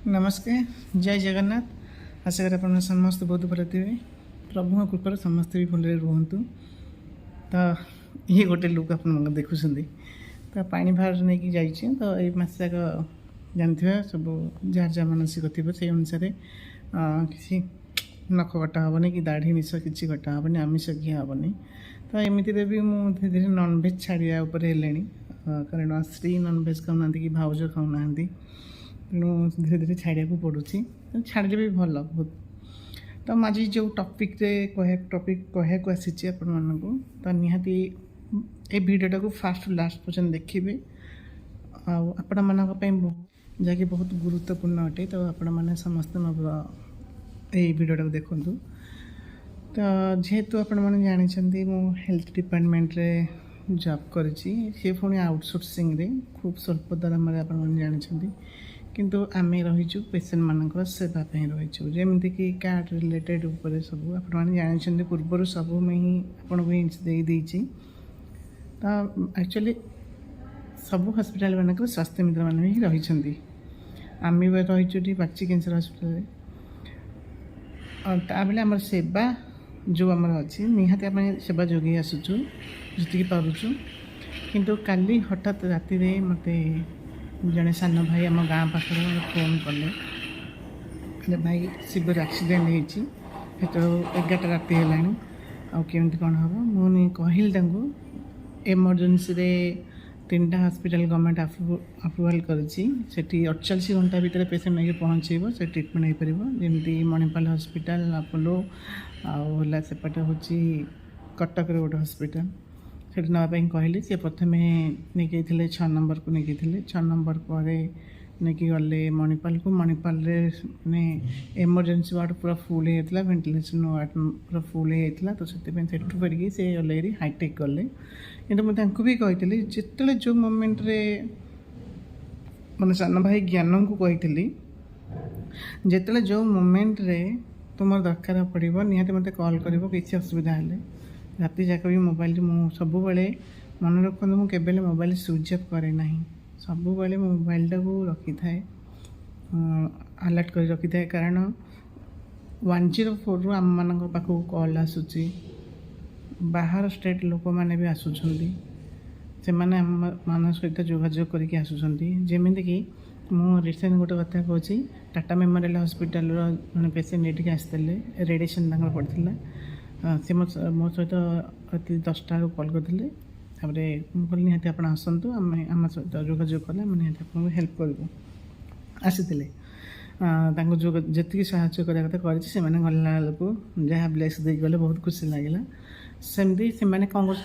नमस्कार जय जगन्नाथ आशा करी आप समस्त बहुत भल थे प्रभु कृपार समस्ते भी भले रुहतु तो ये गोटे लुक आप देखुं तो पानी बाहर नहीं कि जाइए तो ये मसक जानते सब जार जहाँ मानसिक थी से अनुसार किसी नख कटा हेनी कि दाढ़ी मिश किसी कटा हेनी आमिष घी हेनी तो एमती भी मुझे धीरे धीरे नॉनभेज छाड़िया कारण स्त्री नॉनभेज खाऊना कि भाउज खाऊना तेणु धीरे धीरे छाड़िया पड़ुची छाड़े भी भल बहुत तो आज जो टॉपिक टॉपिक कहू आसी आपण मानक तो निहाती ए भिडियोटा को फास्ट लास्ट पर्यटन देखिए आपण मानी जहाँकि बहुत गुरुत्वपूर्ण अटे तो आपण मैंने समस्त ये भिडियोटा को देखु तो जेहेतु आपण मैंने जानते मु हेल्थ डिपार्टमेंट रे जॉब करी पुणी आउटसोर्सिंग रे खूब स्वल्प दरम आपण जानते किंतु आम रहीचु पेसेंट मानक सेवा रहीचु जमी कि कार्ड रिलेटेड उपर सब आपने जानते पूर्वर सब मुझे आपको हिंट्स देदेची तो एक्चुअली सब हॉस्पिटल मानक स्वास्थ्य मित्र मैंने ही रही आम भी रहीचु बाची कैंसर हॉस्पिटल ताबले आम सेवा जो आम अच्छी निहाती आम सेवा जोगे आसुचु जी पार्चु किंतु काली हठात राति मत जड़े सान भाई आम गाँ पाखर फोन कले भाई शिवर एक्सीडेंट होती 11टा राति है आमती कौन हम मुझे कहली एमरजेंसी 3टा हॉस्पिटल गवर्नमेंट अप्रूवाल करी 48 घंटा भितर पेसेंट नहीं पहुँचेब से ट्रिटमेंट हो पार जमी मणिपाल हॉस्पिटल अपोलो आला सेपटे हूँ कटक गोटे हॉस्पिटल से नापी कहली सी प्रथम नहीं 6 नंबर को नहीं 6 नंबर पर नहीं गले मणिपाल को मणिपाल ने एमरजेंसी वार्ड पूरा फुल होता वेंटिलेशन वार्ड पूरा फुल होता तो से फेरिक से गले हाईटेक गले कि मुझे भी कही जिते जो मोमेंट रे मैंने सान भाई ज्ञान को कही जिते जो मोमेंट रे तुम दरकार पड़ो निहाती मत कॉल कर किसी असुविधा है राति जाक भी मोबाइल सब मन रखु मुझे मोबाइल स्विच अफ करे ना सब मोबाइलटा को रखी थाए अलर्ट कर रखी थाए कारण 104 आम मान पाखक कॉल आसूची बाहर स्टेट लोक मैंने भी आसुंच से मान सहित जोगाजोग करके आसुँच जमी कि मुझे रिसेंट गोटे कथा कहूँ टाटा मेमोरियल हॉस्पिटल मैंने पेसेंट ये आसते रेडिएशन पड़ता सी मो सहित राति 10टा कॉल करते मुझे निहाती आप आसतु आम सहित जोगाजोग कले निहाती आपको हेल्प करूँ आसी जी साहय करा कथा कर गला लोक जहाँ ब्लेस दे गले बहुत खुशी लगे सेमती से कौन कर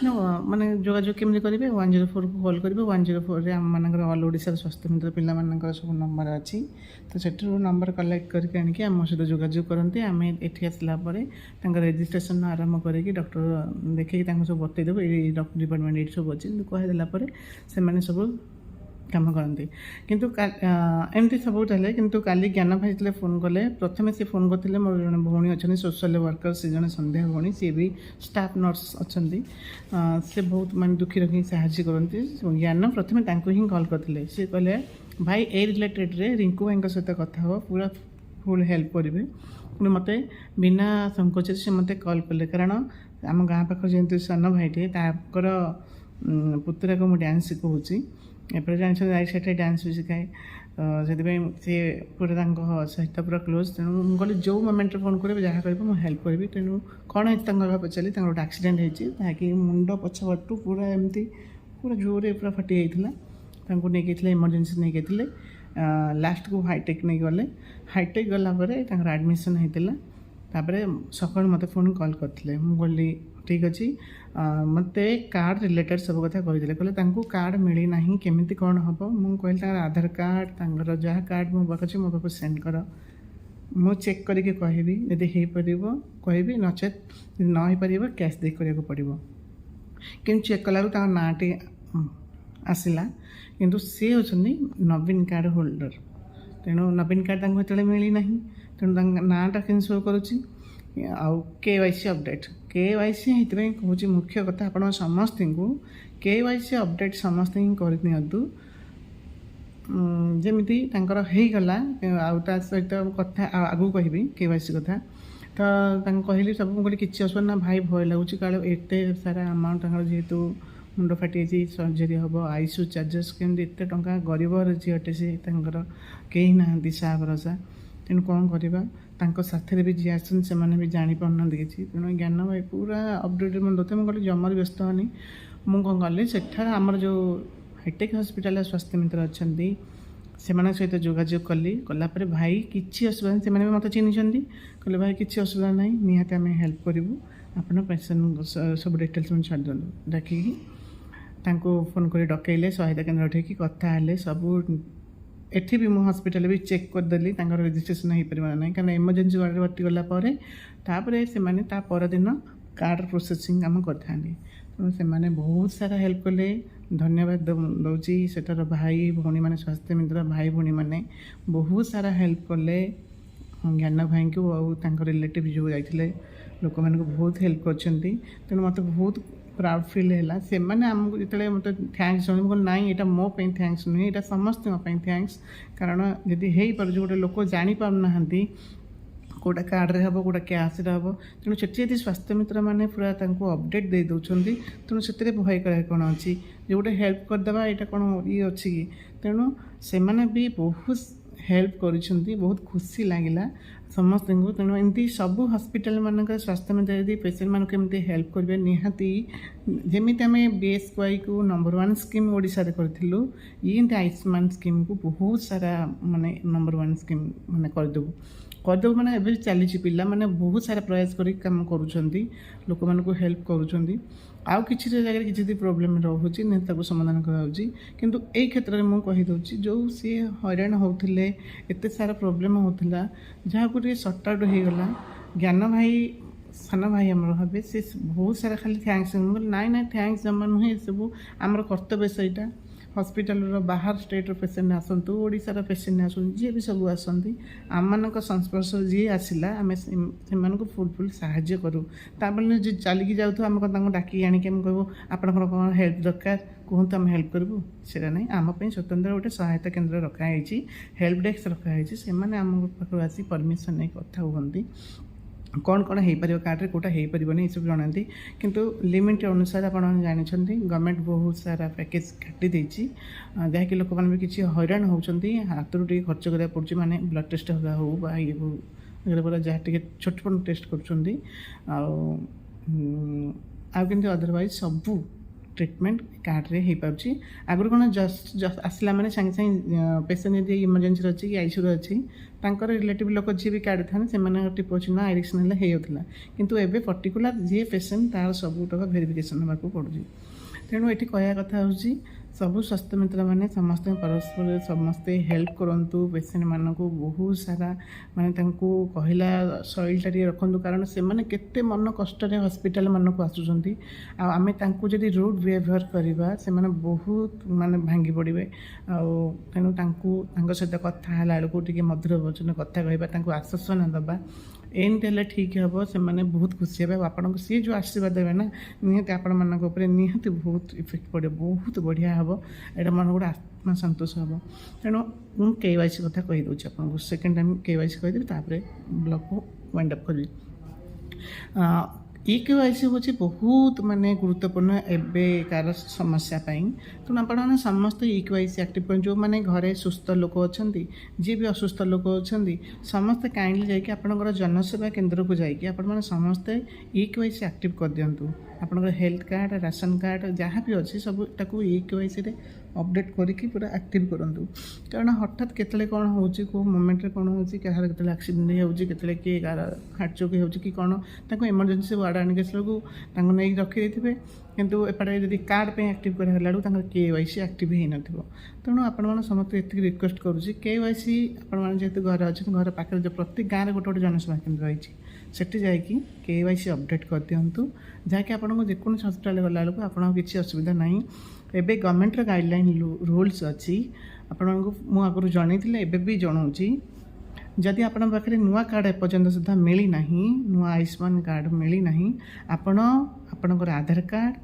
माने जोगाजोग केमी करेंगे 104 को कॉल करेंगे 104 आम मानक ऑल ओडिशा स्वास्थ्य मित्र पिला सब नंबर अच्छी तो से नंबर कलेक्ट करके आनिक आम सहित जोगाजोग करते आम ये आसला रेजिस्ट्रेशन आरंभ करके डॉक्टर देखिए सब बतईदेव ये डॉक्टर डिपार्टमेंट ये सब अच्छी कहीदेला से सब काम करते किंतु एमती सब चले किंतु काली ज्ञान भाई जो फोन कले प्रथम से फोन करते मोर जन भौणी अच्छा सोशल वर्कर से जन संध्या भौणी सी भी स्टाफ नर्स अच्छा से बहुत मान दुखी रखी साहय करती ज्ञान प्रथम ही कॉल करते सी कहले भाई ए रिलेटेड रे रिंकू भाई सहित कथा हो पूरा फुल हेल्प करेंगे पुणी मत बिना संकोच से मत कॉल कले कारण आम गाँ पाख जमी सान भाईटे ताकर पुतरा को मुझे डांस शिखाऊँगी एपटे जानते साइड डांस भी शिखाए से पूरा सहित पूरा क्लोज तेणु मुझे जो मोमेंट फोन करेंगे जहाँ कर हेल्प करी तेणु कौन है पचारि गोटे एक्सीडेंट होती मुंड पछपटू पूरा एमती पूरा जोरे पूरा फाटी जाता नहीं इमरजेंसी नहीं गए लास्ट को हाईटेक नहीं गले हाईटेक गलापर एडमिशन होता सकाल मत फोन कॉल करते मुझे ठीक अच्छे मत कार्ड रिलेटेड सब कथा कही कहले कार्ड मिली ना केमी कौन हम मुझे कहली आधार कार्ड जहाँ कार्ड मो पाक मो पाक सेंड कर मु चेक करके कहबी यदि हो पार कहबी नचेत न हो पार कैश दे करा पड़ो कि चेक कला नाटे आसला किंतु सी होती नवीन कार्ड होल्डर तेणु नवीन कार्ड मिली ना तेणु नाटा कि शो करुच्ची KYC अपडेट KYC कहूँ मुख्य कथा आप समस्त को KYC अपडेट समस्त कर ଯେମିତି ତାଙ୍କର ହେଇଗଲା ଆଉ ତା ସହିତ କଥା ଆଗକୁ କହିବି KYC କଥା। ତ ତାଙ୍କୁ କହିଲି ସବୁ, ମୁଁ କହିଲି କିଛି ଅସୁବିଧା ନା ଭାଇ, ଭୟ ଲାଗୁଛି କାଳେ ଏତେ ସାରା ଆମାଉଣ୍ଟ ତାଙ୍କର ଯେହେତୁ ମୁଣ୍ଡ ଫାଟିଯାଇଛି, ସର୍ଜରୀ ହେବ, ICU ଚାର୍ଜେସ୍, କେମିତି ଏତେ ଟଙ୍କା, ଗରିବର ଝିଅଟେ ସେ, ତାଙ୍କର କେହି ନାହାନ୍ତି ସାହା ଭରସା, ତେଣୁ କ'ଣ କରିବା। ତାଙ୍କ ସାଥିରେ ବି ଯିଏ ଆସୁଛନ୍ତି ସେମାନେ ବି ଜାଣିପାରୁନାହାନ୍ତି କିଛି, ତେଣୁ ଜ୍ଞାନ ଭାଇ ପୁରା ଅପଡ଼େଟ୍ ମୋତେ ଦେଉଥିଲେ। ମୁଁ କହିଲି ଜମାରୁ ବ୍ୟସ୍ତ ହେନି। ମୁଁ କ'ଣ କଲି, ସେଠାରେ ଆମର ଯେଉଁ ହାଇଟେକ୍ ହସ୍ପିଟାଲରେ ସ୍ୱାସ୍ଥ୍ୟ ମିତ୍ର ଅଛନ୍ତି ସେମାନଙ୍କ ସହିତ ଯୋଗାଯୋଗ କଲି। କଲା ପରେ ଭାଇ କିଛି ଅସୁବିଧା ନାହିଁ, ସେମାନେ ବି ମୋତେ ଚିହ୍ନିଛନ୍ତି, କହିଲେ ଭାଇ କିଛି ଅସୁବିଧା ନାହିଁ, ନିହାତି ଆମେ ହେଲ୍ପ କରିବୁ, ଆପଣ ପେସେଣ୍ଟ ସବୁ ଡିଟେଲ୍ସ ମୁଁ ଛାଡ଼ି ଦିଅନ୍ତୁ। ଡାକିକି ତାଙ୍କୁ ଫୋନ୍ କରି ଡକେଇଲେ, ସହାୟତା କେନ୍ଦ୍ର ଉଠେଇକି କଥା ହେଲେ ସବୁ। ଏଠି ବି ମୁଁ ହସ୍ପିଟାଲ ବି ଚେକ୍ କରିଦେଲି ତାଙ୍କର ରେଜିଷ୍ଟ୍ରେସନ୍ ହେଇପାରିବ ନା ନାହିଁ, କାରଣ ଏମର୍ଜେନ୍ସି ୱାର୍ଡ଼ରେ ଭର୍ତ୍ତି ଗଲା ପରେ ତାପରେ ସେମାନେ ତା ପରଦିନ କାର୍ଡ଼ ପ୍ରୋସେସିଂ କାମ କରିଥାନ୍ତି। ତେଣୁ ସେମାନେ ବହୁତ ସାରା ହେଲ୍ପ କଲେ, ଧନ୍ୟବାଦ ଦେଉଛି ସେଠାର ଭାଇ ଭଉଣୀମାନେ, ସ୍ୱାସ୍ଥ୍ୟ ମିତ୍ର ଭାଇ ଭଉଣୀମାନେ ବହୁତ ସାରା ହେଲ୍ପ କଲେ ଜ୍ଞାନ ଭାଇଙ୍କୁ, ଆଉ ତାଙ୍କ ରିଲେଟିଭ୍ ଯେଉଁ ଯାଇଥିଲେ ଲୋକମାନଙ୍କୁ ବହୁତ ହେଲ୍ପ କରିଛନ୍ତି। ତେଣୁ ମୋତେ ବହୁତ ପ୍ରାଉଡ଼ ଫିଲ୍ ହେଲା। ସେମାନେ ଆମକୁ ଯେତେବେଳେ ମୋତେ ଥ୍ୟାଙ୍କସ୍ ଜଣାଇଲେ, ମୁଁ କହିଲି ନାଇଁ ଏଇଟା ମୋ ପାଇଁ ଥ୍ୟାଙ୍କସ୍ ନୁହେଁ, ଏଇଟା ସମସ୍ତଙ୍କ ପାଇଁ ଥ୍ୟାଙ୍କସ୍। କାରଣ ଯଦି ହେଇପାରୁଛି, ଗୋଟେ ଲୋକ ଜାଣିପାରୁନାହାନ୍ତି କେଉଁଟା କାର୍ଡ଼ରେ ହେବ, କେଉଁଟା କ୍ୟାସ୍ରେ ହେବ, ତେଣୁ ସେଠି ଯଦି ସ୍ୱାସ୍ଥ୍ୟ ମିତ୍ରମାନେ ପୁରା ତାଙ୍କୁ ଅପଡ଼େଟ୍ ଦେଇ ଦେଉଛନ୍ତି, ତେଣୁ ସେଥିରେ ଭୟ କରିବା କ'ଣ ଅଛି, ଯେ ଗୋଟେ ହେଲ୍ପ କରିଦେବା ଏଇଟା କ'ଣ ଇଏ ଅଛି କି। ତେଣୁ ସେମାନେ ବି ବହୁତ ହେଲ୍ପ କରିଛନ୍ତି, ବହୁତ ଖୁସି ଲାଗିଲା ସମସ୍ତଙ୍କୁ। ତେଣୁ ଏମିତି ସବୁ ହସ୍ପିଟାଲମାନଙ୍କର ସ୍ୱାସ୍ଥ୍ୟ ମିତ୍ର ଯଦି ପେସେଣ୍ଟମାନଙ୍କୁ ଏମିତି ହେଲ୍ପ କରିବେ, ନିହାତି ଯେମିତି ଆମେ BSKYକୁ ନମ୍ବର 1 ସ୍କିମ୍ ଓଡ଼ିଶାରେ କରିଥିଲୁ, ଏମିତି ଆୟୁଷ୍ମାନ ସ୍କିମ୍କୁ ବହୁତ ସାରା ମାନେ ନମ୍ବର 1 ସ୍କିମ୍ ମାନେ କରିଦେବୁ ମାନେ ଏବେ ଚାଲିଛି। ପିଲାମାନେ ବହୁତ ସାରା ପ୍ରୟାସ କରି କାମ କରୁଛନ୍ତି, ଲୋକମାନଙ୍କୁ ହେଲ୍ପ କରୁଛନ୍ତି। ଆଉ କିଛି ଜାଗାରେ କିଛି ଯଦି ପ୍ରୋବ୍ଲେମ୍ ରହୁଛି ନିହାତି ତାକୁ ସମାଧାନ କରାଯାଉଛି। କିନ୍ତୁ ଏଇ କ୍ଷେତ୍ରରେ ମୁଁ କହିଦେଉଛି, ଯେଉଁ ସିଏ ହଇରାଣ ହେଉଥିଲେ, ଏତେ ସାରା ପ୍ରୋବ୍ଲେମ୍ ହେଉଥିଲା, ଯାହାକୁ ଟିକେ ସର୍ଟ ଆଉଟ୍ ହେଇଗଲା, ଜ୍ଞାନ ଭାଇ ସାନ ଭାଇ ଆମର ଭାବେ, ସେ ବହୁତ ସାରା ଖାଲି ଥ୍ୟାଙ୍କସ୍। ମୁଁ କହିଲି ନାଇଁ ଥ୍ୟାଙ୍କସ୍ ଜମା ନୁହେଁ, ଏସବୁ ଆମର କର୍ତ୍ତବ୍ୟ। ସେଇଟା ହସ୍ପିଟାଲର ବାହାର ଷ୍ଟେଟ୍ର ପେସେଣ୍ଟ ଆସନ୍ତୁ, ଓଡ଼ିଶାର ପେସେଣ୍ଟ ଆସନ୍ତୁ, ଯିଏ ବି ସବୁ ଆସନ୍ତି, ଆମମାନଙ୍କ ସଂସ୍ପର୍ଶରେ ଯିଏ ଆସିଲା ଆମେ ସେମାନଙ୍କୁ ଫୁଲ୍ ସାହାଯ୍ୟ କରୁ। ତାପରେ ଯିଏ ଚାଲିକି ଯାଉଥିବ, ଆମେ କ'ଣ ତାଙ୍କୁ ଡାକିକି ଆଣିକି ଆମେ କହିବୁ ଆପଣଙ୍କର କ'ଣ ହେଲ୍ପ ଦରକାର କୁହନ୍ତୁ, ଆମେ ହେଲ୍ପ କରିବୁ, ସେଇଟା ନାହିଁ। ଆମ ପାଇଁ ସ୍ୱତନ୍ତ୍ର ଗୋଟେ ସହାୟତା କେନ୍ଦ୍ର ରଖାହେଇଛି, ହେଲ୍ପ ଡେସ୍କ ରଖାହେଇଛି। ସେମାନେ ଆମ ପାଖରୁ ଆସି ପରମିସନ୍ ନେଇ କଥା ହୁଅନ୍ତି, କ'ଣ କ'ଣ ହେଇପାରିବ କାର୍ଡ଼ରେ, କେଉଁଟା ହେଇପାରିବନି, ଏସବୁ ଜଣାନ୍ତି। କିନ୍ତୁ ଲିମିଟ୍ ଅନୁସାରେ ଆପଣ ଜାଣିଛନ୍ତି ଗଭର୍ଣ୍ଣମେଣ୍ଟ ବହୁତ ସାରା ପ୍ୟାକେଜ୍ କାଟି ଦେଇଛି, ଯାହାକି ଲୋକମାନେ ବି କିଛି ହଇରାଣ ହେଉଛନ୍ତି, ହାତରୁ ଟିକେ ଖର୍ଚ୍ଚ କରିବାକୁ ପଡ଼ୁଛି। ମାନେ ବ୍ଲଡ଼୍ ଟେଷ୍ଟ ହେଉ ବା ଇଏ ହେଉ, ଏଗୁଡ଼ା ଯାହା ଟିକେ ଛୋଟ ଛୋଟ ଟେଷ୍ଟ କରୁଛନ୍ତି। ଆଉ କିନ୍ତୁ ଅଦରୱାଇଜ୍ ସବୁ ଟ୍ରିଟମେଣ୍ଟ କାର୍ଡ଼ରେ ହେଇପାରୁଛି। ଆଗରୁ କ'ଣ ଜଷ୍ଟ ଆସିଲା ମାନେ ସାଙ୍ଗେ ସାଙ୍ଗେ ପେସେଣ୍ଟ ଯଦି ଇମର୍ଜେନ୍ସିରେ ଅଛି କି ICUରେ ଅଛି, ତାଙ୍କର ରିଲେଟିଭ୍ ଲୋକ ଯିଏ ବି କାର୍ଡ଼ ଥାନ୍ତି ସେମାନଙ୍କ ଟିପ ଚିହ୍ନ ଆଇରିକ୍ସନ୍ ହେଲେ ହେଇଯାଉଥିଲା। କିନ୍ତୁ ଏବେ ପର୍ଟିକୁଲାର ଯିଏ ପେସେଣ୍ଟ ତାର ସବୁତକ ଭେରିଫିକେସନ୍ ହେବାକୁ ପଡ଼ୁଛି। ତେଣୁ ଏଠି କହିବା କଥା ହେଉଛି, ସବୁ ସ୍ୱାସ୍ଥ୍ୟ ମିତ୍ରମାନେ ସମସ୍ତେ ପରସ୍ପର ସମସ୍ତେ ହେଲ୍ପ କରନ୍ତୁ ପେସେଣ୍ଟମାନଙ୍କୁ। ବହୁତ ସାରା ମାନେ ତାଙ୍କୁ କହିଲା ଶୈଳୀଟା ଟିକେ ରଖନ୍ତୁ, କାରଣ ସେମାନେ କେତେ ମନ କଷ୍ଟରେ ହସ୍ପିଟାଲମାନଙ୍କୁ ଆସୁଛନ୍ତି। ଆଉ ଆମେ ତାଙ୍କୁ ଯଦି ରୁଡ୍ ବିହେଭିଅର୍ କରିବା, ସେମାନେ ବହୁତ ମାନେ ଭାଙ୍ଗି ପଡ଼ିବେ। ଆଉ ତେଣୁ ତାଙ୍କ ସହିତ କଥା ହେଲା ବେଳକୁ ଟିକେ ମଧୁର ବଚନ କଥା କହିବା, ତାଙ୍କୁ ଆଶ୍ୱାସନା ଦେବା, ଏମିତି ହେଲେ ଠିକ୍ ହେବ। ସେମାନେ ବହୁତ ଖୁସି ହେବେ। ଆଉ ଆପଣଙ୍କୁ ସିଏ ଯେଉଁ ଆଶୀର୍ବାଦ ଦେବେ ନା, ନିହାତି ଆପଣମାନଙ୍କ ଉପରେ ନିହାତି ବହୁତ ଇଫେକ୍ଟ ପଡ଼ିବ, ବହୁତ ବଢ଼ିଆ ହେବ। ଏଇଟା ମନ ଗୋଟେ ଆତ୍ମା ସନ୍ତୋଷ ହେବ। ତେଣୁ ମୁଁ KYC କଥା କହିଦେଉଛି ଆପଣଙ୍କୁ, ସେକେଣ୍ଡ ଟାଇମ୍ KYC କହିଦେବି, ତାପରେ ବ୍ଲଗ୍କୁ ୱାଇଣ୍ଡ ଅପ୍ କରିବି। KYC ହେଉଛି ବହୁତ ମାନେ ଗୁରୁତ୍ୱପୂର୍ଣ୍ଣ ଏବେକାର ସମସ୍ୟା ପାଇଁ। ତେଣୁ ଆପଣମାନେ ସମସ୍ତେ KYC ଆକ୍ଟିଭ୍ କରନ୍ତୁ। ଯେଉଁମାନେ ଘରେ ସୁସ୍ଥ ଲୋକ ଅଛନ୍ତି, ଯିଏ ବି ଅସୁସ୍ଥ ଲୋକ ଅଛନ୍ତି, ସମସ୍ତେ କାଇଣ୍ଡଲି ଯାଇକି ଆପଣଙ୍କର ଜନସେବା କେନ୍ଦ୍ରକୁ ଯାଇକି ଆପଣମାନେ ସମସ୍ତେ KYC ଆକ୍ଟିଭ୍ କରିଦିଅନ୍ତୁ। ଆପଣଙ୍କର ହେଲ୍ଥ କାର୍ଡ଼, ରାସନ କାର୍ଡ଼ ଯାହା ବି ଅଛି ସବୁ ତାକୁ KYCରେ ଅପଡ଼େଟ୍ କରିକି ପୁରା ଆକ୍ଟିଭ୍ କରନ୍ତୁ। କାରଣ ହଠାତ୍ କେତେବେଳେ କ'ଣ ହେଉଛି, କେଉଁ ମୋମେଣ୍ଟରେ କ'ଣ ହେଉଛି, କାହାର କେତେବେଳେ ଆକ୍ସିଡେଣ୍ଟ ହେଇଯାଉଛି, କେତେବେଳେ କିଏ କାହାର ହାର୍ଟ ଚୋକ୍ ହେଉଛି କି କ'ଣ, ତାଙ୍କୁ ଏମର୍ଜେନ୍ସି ୱାର୍ଡ଼ ଆଣିକି ଆସିଲା ବେଳକୁ ତାଙ୍କୁ ନେଇକି ରଖିଦେଇଥିବେ, କିନ୍ତୁ ଏପଟେ ଯଦି କାର୍ଡ଼ ପାଇଁ ଆକ୍ଟିଭ୍ କରାହେଲା ବେଳକୁ ତାଙ୍କର KYC ଆକ୍ଟିଭ୍ ହେଇନଥିବ। ତେଣୁ ଆପଣମାନେ ସମସ୍ତେ ଏତିକି ରିକ୍ୱେଷ୍ଟ କରୁଛି, KYC ଆପଣମାନେ ଯେହେତୁ ଘରେ ଅଛନ୍ତି, ଘର ପାଖରେ ଯେଉଁ ପ୍ରତି ଗାଁରେ ଗୋଟେ ଗୋଟେ ଜନସେବା କେନ୍ଦ୍ର ରହିଛି, ସେଠି ଯାଇକି KYC ଅପଡ଼େଟ୍ କରିଦିଅନ୍ତୁ, ଯାହାକି ଆପଣଙ୍କୁ ଯେକୌଣସି ହସ୍ପିଟାଲ ଗଲାବେଳକୁ ଆପଣଙ୍କ କିଛି ଅସୁବିଧା ନାହିଁ। ଏବେ ଗଭର୍ଣ୍ଣମେଣ୍ଟର ଗାଇଡ଼ଲାଇନ୍ ରୁଲ୍ସ ଅଛି, ଆପଣଙ୍କୁ ମୁଁ ଆଗରୁ ଜଣାଇଥିଲି, ଏବେ ବି ଜଣାଉଛି। ଯଦି ଆପଣଙ୍କ ପାଖରେ ନୂଆ କାର୍ଡ଼ ଏପର୍ଯ୍ୟନ୍ତ ସୁଦ୍ଧା ମିଳିନାହିଁ, ନୂଆ ଆୟୁଷ୍ମାନ କାର୍ଡ଼ ମିଳିନାହିଁ, ଆପଣ ଆପଣଙ୍କର ଆଧାର କାର୍ଡ଼,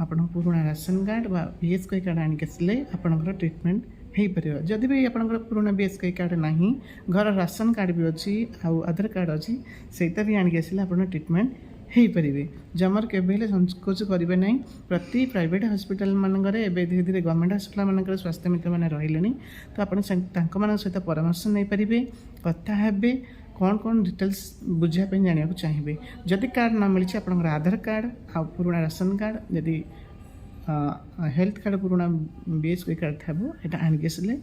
ଆପଣଙ୍କ ପୁରୁଣା ରାସନ କାର୍ଡ଼ ବା BSKY କାର୍ଡ଼ ଆଣିକି ଆସିଲେ ଆପଣଙ୍କର ଟ୍ରିଟମେଣ୍ଟ ହେଇପାରିବ। ଯଦି ବି ଆପଣଙ୍କର ପୁରୁଣା BSK କାର୍ଡ଼ ନାହିଁ, ଘର ରାସନ କାର୍ଡ଼ ବି ଅଛି ଆଉ ଆଧାର କାର୍ଡ଼ ଅଛି, ସେଇଟା ବି ଆଣିକି ଆସିଲେ ଆପଣ ଟ୍ରିଟମେଣ୍ଟ ହେଇପାରିବେ। ଜମାରୁ କେବେ ହେଲେ ସଂକୋଚ କରିବେ ନାହିଁ। ପ୍ରତି ପ୍ରାଇଭେଟ୍ ହସ୍ପିଟାଲ ମାନଙ୍କରେ ଏବେ ଧୀରେ ଧୀରେ ଗଭର୍ଣ୍ଣମେଣ୍ଟ ହସ୍ପିଟାଲ ମାନଙ୍କରେ ସ୍ୱାସ୍ଥ୍ୟ ମିତ୍ରମାନେ ରହିଲେଣି, ତ ଆପଣ ତାଙ୍କମାନଙ୍କ ସହିତ ପରାମର୍ଶ ନେଇପାରିବେ, କଥା ହେବେ, କ'ଣ ଡିଟେଲ୍ସ ବୁଝିବା ପାଇଁ ଜାଣିବାକୁ ଚାହିଁବେ। ଯଦି କାର୍ଡ଼ ନ ମିଳିଛି ଆପଣଙ୍କର ଆଧାର କାର୍ଡ଼ ଆଉ ପୁରୁଣା ରାସନ କାର୍ଡ଼, ଯଦି ହେଲ୍ଥ କାର୍ଡ଼ ପୁରୁଣା BSK କାର୍ଡ଼ ଥିବ, ଏଇଟା ଆଣିକି ଆସିଲେ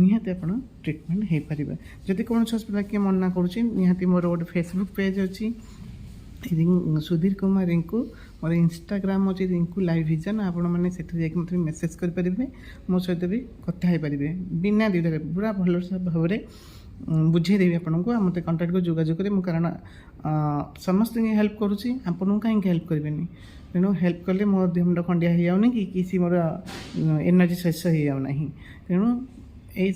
ନିହାତି ଆପଣ ଟ୍ରିଟମେଣ୍ଟ ହେଇପାରିବେ। ଯଦି କୌଣସି ହସ୍ପିଟାଲ କିଏ ମନା କରୁଛି, ନିହାତି ମୋର ଗୋଟେ ଫେସବୁକ୍ ପେଜ୍ ଅଛି ସୁଧୀର କୁମାର ରିଙ୍କୁ, ମୋର ଇନଷ୍ଟାଗ୍ରାମ୍ ଅଛି ରିଙ୍କୁ ଲାଇଭ୍ ଭିଜନ୍, ଆପଣମାନେ ସେଠି ଯାଇକି ମୋତେ ମେସେଜ୍ କରିପାରିବେ, ମୋ ସହିତ ବି କଥା ହେଇପାରିବେ। ବିନା ଦ୍ୱିଧାରେ ପୁରା ଭଲ ଭାବରେ ବୁଝେଇଦେବି ଆପଣଙ୍କୁ। ଆଉ ମୋତେ କଣ୍ଟାକ୍ଟକୁ ଯୋଗାଯୋଗ କରିବେ। ମୁଁ କାରଣ ସମସ୍ତଙ୍କୁ ହେଲ୍ପ କରୁଛି, ଆପଣଙ୍କୁ କାହିଁକି ହେଲ୍ପ କରିବେନି। ତେଣୁ ହେଲ୍ପ କଲେ ମୋ ଦେହ ମୁଣ୍ଡ ଖଣ୍ଡିଆ ହେଇଯାଉନି କି କିଛି ମୋର ଏନର୍ଜି ଶେଷ ହେଇଯାଉନାହିଁ। ତେଣୁ ଏଇ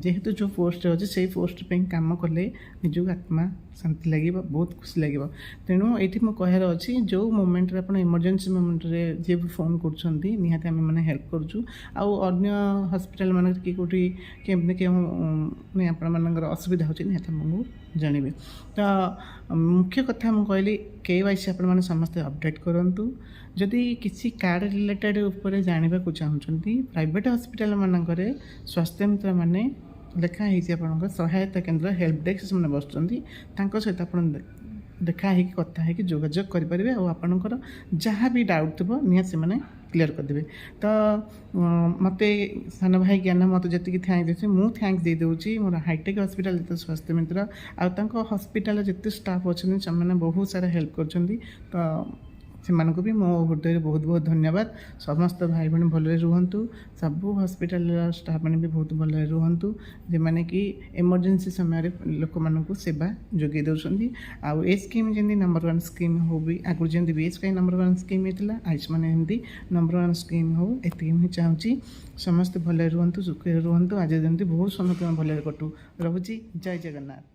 ଯେହେତୁ ଯେଉଁ ପୋଷ୍ଟରେ ଅଛି ସେଇ ପୋଷ୍ଟ ପାଇଁ କାମ କଲେ ନିଜକୁ ଆତ୍ମା ଶାନ୍ତି ଲାଗିବ, ବହୁତ ଖୁସି ଲାଗିବ। ତେଣୁ ଏଇଠି ମୁଁ କହିବାର ଅଛି, ଯେଉଁ ମୋମେଣ୍ଟରେ ଆପଣ ଏମର୍ଜେନ୍ସି ମୋମେଣ୍ଟରେ ଯିଏ ବି ଫୋନ୍ କରୁଛନ୍ତି, ନିହାତି ଆମେମାନେ ହେଲ୍ପ କରୁଛୁ। ଆଉ ଅନ୍ୟ ହସ୍ପିଟାଲ ମାନଙ୍କରେ କି କେଉଁଠି କେମିତି କେଉଁ ଆପଣମାନଙ୍କର ଅସୁବିଧା ହେଉଛି ନିହାତି ଆମକୁ ଜାଣିବେ। ତ ମୁଖ୍ୟ କଥା ମୁଁ କହିଲି, KYC ଆପଣମାନେ ସମସ୍ତେ ଅପଡ଼େଟ୍ କରନ୍ତୁ। ଯଦି କିଛି କାର୍ଡ଼ ରିଲେଟେଡ଼ ଉପରେ ଜାଣିବାକୁ ଚାହୁଁଛନ୍ତି, ପ୍ରାଇଭେଟ୍ ହସ୍ପିଟାଲ ମାନଙ୍କରେ ସ୍ୱାସ୍ଥ୍ୟ ମିତ୍ରମାନେ ଲେଖା ହେଇଛି ଆପଣଙ୍କ ସହାୟତା କେନ୍ଦ୍ର ହେଲ୍ପ ଡେସ୍କ, ସେମାନେ ବସୁଛନ୍ତି, ତାଙ୍କ ସହିତ ଆପଣ ଦେଖା ହେଇକି କଥା ହେଇକି ଯୋଗାଯୋଗ କରିପାରିବେ। ଆଉ ଆପଣଙ୍କର ଯାହା ବି ଡାଉଟ୍ ଥିବ ନିହାତି ସେମାନେ କ୍ଲିୟର କରିଦେବେ। ତ ମୋତେ ସାନ ଭାଇ ଜ୍ଞାନ ମୋତେ ଯେତିକି ଥ୍ୟାଙ୍କ ଦେଉଛି, ମୁଁ ଥ୍ୟାଙ୍କ ଦେଇଦେଉଛି ମୋର ହାଇଟେକ୍ ହସ୍ପିଟାଲ ଯେତେ ସ୍ୱାସ୍ଥ୍ୟ ମିତ୍ର ଆଉ ତାଙ୍କ ହସ୍ପିଟାଲରେ ଯେତେ ଷ୍ଟାଫ୍ ଅଛନ୍ତି, ସେମାନେ ବହୁତ ସାରା ହେଲ୍ପ କରୁଛନ୍ତି। ତ ସେମାନଙ୍କୁ ବି ମୋ ହୃଦୟରେ ବହୁତ ବହୁତ ଧନ୍ୟବାଦ। ସମସ୍ତ ଭାଇ ଭଉଣୀ ଭଲରେ ରୁହନ୍ତୁ। ସବୁ ହସ୍ପିଟାଲର ଷ୍ଟାଫ୍ମାନେ ବି ବହୁତ ଭଲରେ ରୁହନ୍ତୁ, ଯେଉଁମାନେ କି ଏମର୍ଜେନ୍ସି ସମୟରେ ଲୋକମାନଙ୍କୁ ସେବା ଯୋଗାଇ ଦେଉଛନ୍ତି। ଆଉ ଏ ସ୍କିମ୍ ଯେମିତି ନମ୍ବର 1 ସ୍କିମ୍ ହଉ, ବି ଆଗରୁ ଯେମିତି BSK ନମ୍ବର 1 ସ୍କିମ୍ ହେଇଥିଲା, ଆୟୁଷ୍ମାନ ଏମିତି ନମ୍ବର 1 ସ୍କିମ୍ ହଉ, ଏତିକି ମୁଁ ଚାହୁଁଛି। ସମସ୍ତେ ଭଲରେ ରୁହନ୍ତୁ, ସୁଖରେ ରୁହନ୍ତୁ। ଆଜି ଯେମିତି ବହୁତ ସମସ୍ତଙ୍କ ଭଲରେ କଟୁ। ରହୁଛି, ଜୟ ଜଗନ୍ନାଥ।